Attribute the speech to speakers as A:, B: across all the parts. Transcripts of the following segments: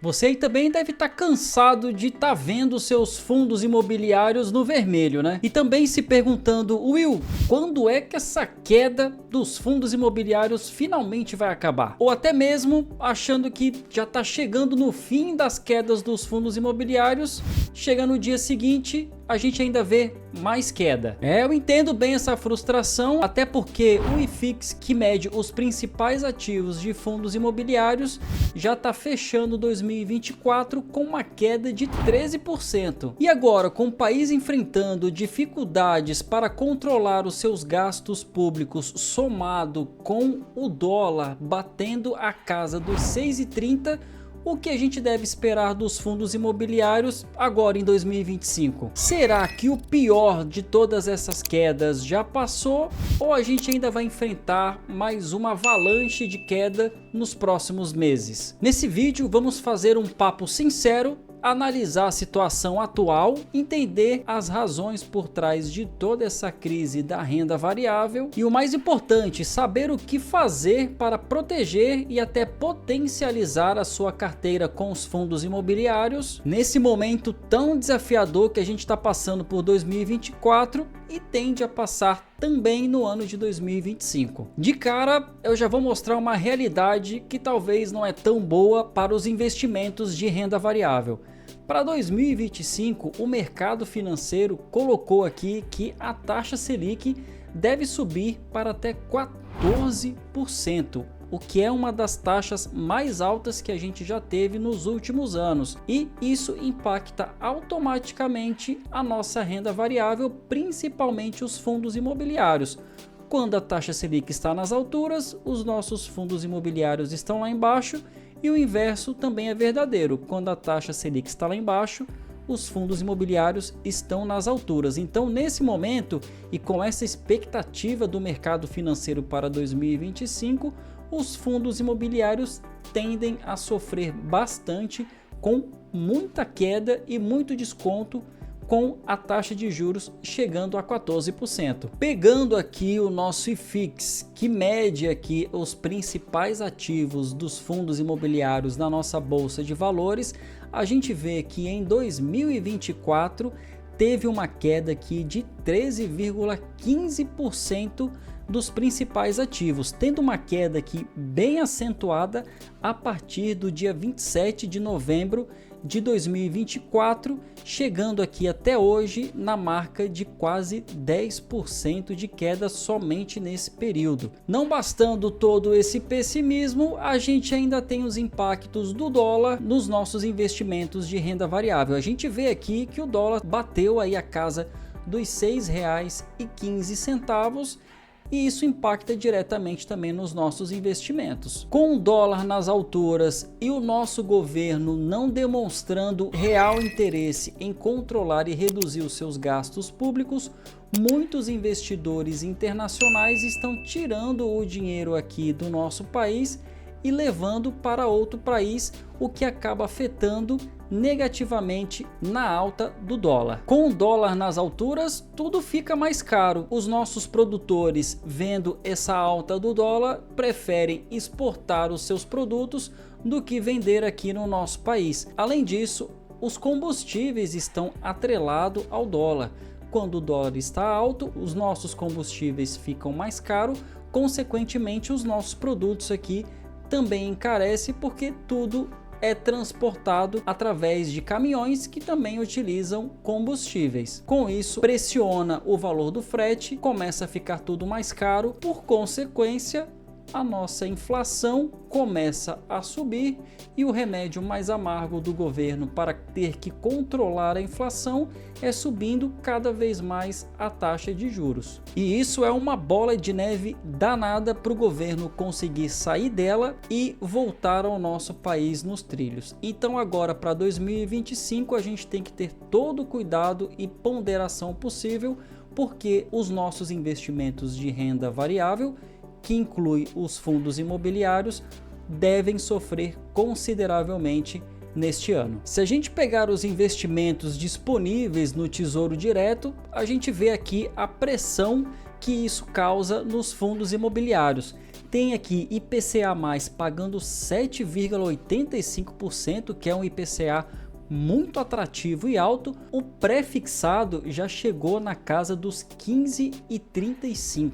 A: Você aí também deve estar cansado de estar vendo seus fundos imobiliários no vermelho, né? E também se perguntando, Will, quando é que essa queda dos fundos imobiliários finalmente vai acabar? Ou até mesmo achando que já está chegando no fim das quedas dos fundos imobiliários, chega no dia seguinte, a gente ainda vê mais queda. Eu entendo bem essa frustração, até porque o IFIX, que mede os principais ativos de fundos imobiliários, já está fechando 2024 com uma queda de 13%. E agora, com o país enfrentando dificuldades para controlar os seus gastos públicos, somado com o dólar batendo a casa dos 6,30, o que a gente deve esperar dos fundos imobiliários agora em 2025? Será que o pior de todas essas quedas já passou ou a gente ainda vai enfrentar mais uma avalanche de queda nos próximos meses? Nesse vídeo vamos fazer um papo sincero, analisar a situação atual, entender as razões por trás de toda essa crise da renda variável e o mais importante, saber o que fazer para proteger e até potencializar a sua carteira com os fundos imobiliários nesse momento tão desafiador que a gente está passando por 2024 e tende a passar também no ano de 2025. De cara, eu já vou mostrar uma realidade que talvez não é tão boa para os investimentos de renda variável. Para 2025, o mercado financeiro colocou aqui que a taxa Selic deve subir para até 14%, o que é uma das taxas mais altas que a gente já teve nos últimos anos, e isso impacta automaticamente a nossa renda variável, principalmente os fundos imobiliários. Quando a taxa Selic está nas alturas, os nossos fundos imobiliários estão lá embaixo, e o inverso também é verdadeiro. Quando a taxa Selic está lá embaixo, os fundos imobiliários estão nas alturas. Então, nesse momento e com essa expectativa do mercado financeiro para 2025, os fundos imobiliários tendem a sofrer bastante, com muita queda e muito desconto, com a taxa de juros chegando a 14%. Pegando aqui o nosso IFIX, que mede aqui os principais ativos dos fundos imobiliários na nossa bolsa de valores, a gente vê que em 2024 teve uma queda aqui de 13,15% dos principais ativos, tendo uma queda aqui bem acentuada a partir do dia 27 de novembro de 2024, chegando aqui até hoje na marca de quase 10% de queda somente nesse período. Não bastando todo esse pessimismo, a gente ainda tem os impactos do dólar nos nossos investimentos de renda variável. A gente vê aqui que o dólar bateu aí a casa dos R$ 6,15, e isso impacta diretamente também nos nossos investimentos. Com o dólar nas alturas e o nosso governo não demonstrando real interesse em controlar e reduzir os seus gastos públicos, muitos investidores internacionais estão tirando o dinheiro aqui do nosso país e levando para outro país, o que acaba afetando negativamente na alta do dólar. Com o dólar nas alturas, tudo fica mais caro. Os nossos produtores, vendo essa alta do dólar, preferem exportar os seus produtos do que vender aqui no nosso país. Além disso, os combustíveis estão atrelados ao dólar. Quando o dólar está alto, os nossos combustíveis ficam mais caros, consequentemente os nossos produtos aqui também encarecem, porque tudo é transportado através de caminhões que também utilizam combustíveis. Com isso, pressiona o valor do frete, começa a ficar tudo mais caro, por consequência, a nossa inflação começa a subir e o remédio mais amargo do governo para ter que controlar a inflação é subindo cada vez mais a taxa de juros. E isso é uma bola de neve danada para o governo conseguir sair dela e voltar ao nosso país nos trilhos. Então agora para 2025 a gente tem que ter todo o cuidado e ponderação possível, porque os nossos investimentos de renda variável, que inclui os fundos imobiliários, devem sofrer consideravelmente neste ano. Se a gente pegar os investimentos disponíveis no Tesouro Direto, a gente vê aqui a pressão que isso causa nos fundos imobiliários. tem aqui IPCA+, pagando 7,85%, que é um IPCA muito atrativo e alto. O pré-fixado já chegou na casa dos 15,35%.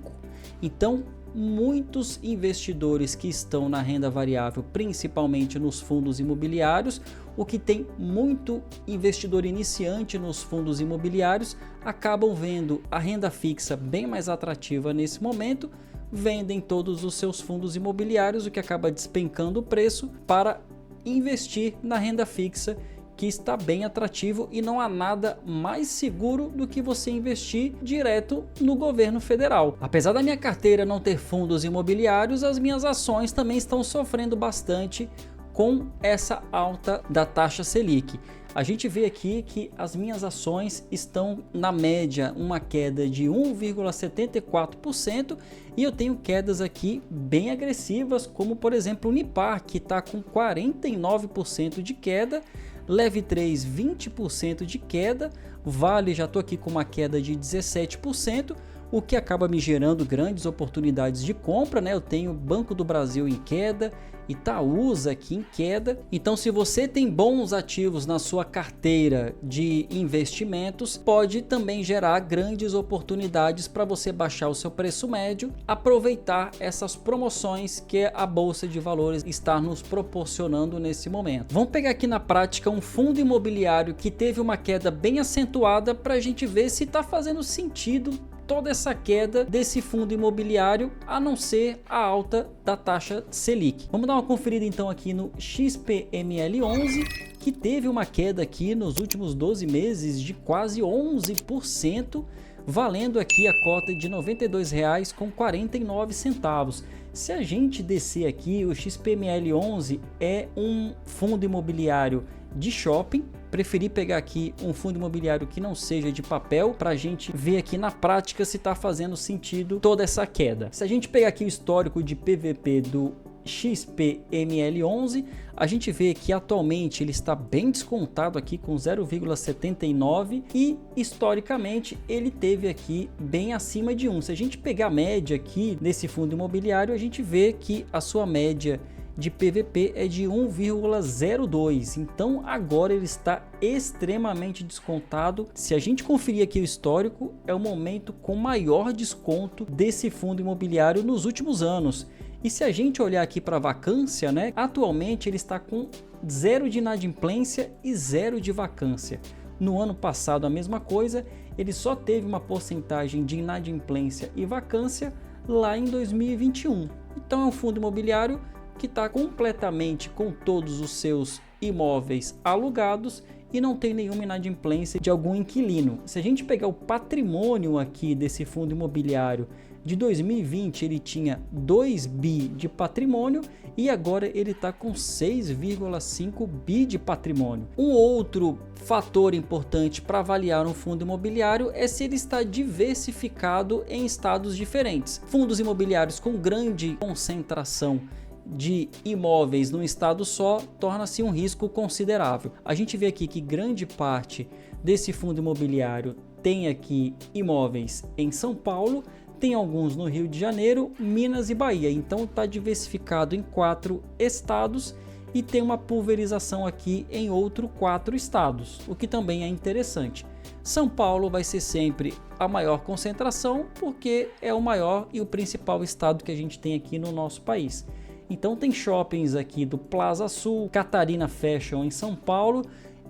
A: Então, muitos investidores que estão na renda variável, principalmente nos fundos imobiliários, o que tem muito investidor iniciante nos fundos imobiliários, acabam vendo a renda fixa bem mais atrativa nesse momento, vendem todos os seus fundos imobiliários, o que acaba despencando o preço para investir na renda fixa, que está bem atrativo, e não há nada mais seguro do que você investir direto no governo federal. Apesar da minha carteira não ter fundos imobiliários, as minhas ações também estão sofrendo bastante com essa alta da taxa Selic. A gente vê aqui que as minhas ações estão na média uma queda de 1,74%, e eu tenho quedas aqui bem agressivas, como por exemplo o Unipar, que está com 49% de queda, Leve3 20% de queda, Vale já estou aqui com uma queda de 17%, o que acaba me gerando grandes oportunidades de compra, né? Eu tenho Banco do Brasil em queda, Itaúsa aqui em queda. Então, se você tem bons ativos na sua carteira de investimentos, pode também gerar grandes oportunidades para você baixar o seu preço médio, aproveitar essas promoções que a Bolsa de Valores está nos proporcionando nesse momento. Vamos pegar aqui na prática um fundo imobiliário que teve uma queda bem acentuada, para a gente ver se está fazendo sentido toda essa queda desse fundo imobiliário, a não ser a alta da taxa Selic. Vamos dar uma conferida então aqui no XPML11, que teve uma queda aqui nos últimos 12 meses de quase 11%, valendo aqui a cota de R$ 92,49. Se a gente descer aqui, o XPML11 é um fundo imobiliário de shopping. Preferi pegar aqui um fundo imobiliário que não seja de papel, para a gente ver aqui na prática se está fazendo sentido toda essa queda. Se a gente pegar aqui o histórico de PVP do XPML11, a gente vê que atualmente ele está bem descontado aqui com 0,79, e historicamente ele teve aqui bem acima de 1. Se a gente pegar a média aqui desse fundo imobiliário, a gente vê que a sua média de PVP é de 1,02, então agora ele está extremamente descontado. Se a gente conferir aqui o histórico, é o momento com maior desconto desse fundo imobiliário nos últimos anos. E se a gente olhar aqui para a vacância, né, atualmente ele está com 0 de inadimplência e 0 de vacância. No ano passado a mesma coisa, ele só teve uma porcentagem de inadimplência e vacância lá em 2021. Então é um fundo imobiliário que está completamente com todos os seus imóveis alugados e não tem nenhuma inadimplência de algum inquilino. Se a gente pegar o patrimônio aqui desse fundo imobiliário de 2020, ele tinha 2 bi de patrimônio e agora ele está com 6,5 bi de patrimônio. Um outro fator importante para avaliar um fundo imobiliário é se ele está diversificado em estados diferentes. Fundos imobiliários com grande concentração de imóveis num estado só torna-se um risco considerável. A gente vê aqui que grande parte desse fundo imobiliário tem aqui imóveis em São Paulo, tem alguns no Rio de Janeiro, Minas e Bahia. Então está diversificado em 4 estados e tem uma pulverização aqui em outros 4 estados, o que também é interessante. São Paulo vai ser sempre a maior concentração porque é o maior e o principal estado que a gente tem aqui no nosso país. Então tem shoppings aqui do Plaza Sul, Catarina Fashion em São Paulo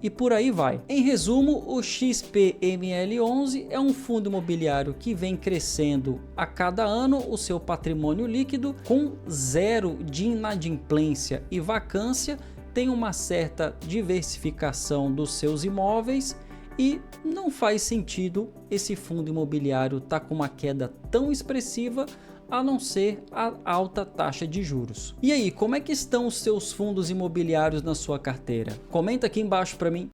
A: e por aí vai. Em resumo, o XPML11 é um fundo imobiliário que vem crescendo a cada ano o seu patrimônio líquido com 0 de inadimplência e vacância, tem uma certa diversificação dos seus imóveis e não faz sentido esse fundo imobiliário estar com uma queda tão expressiva, a não ser a alta taxa de juros. E aí, como é que estão os seus fundos imobiliários na sua carteira? Comenta aqui embaixo para mim.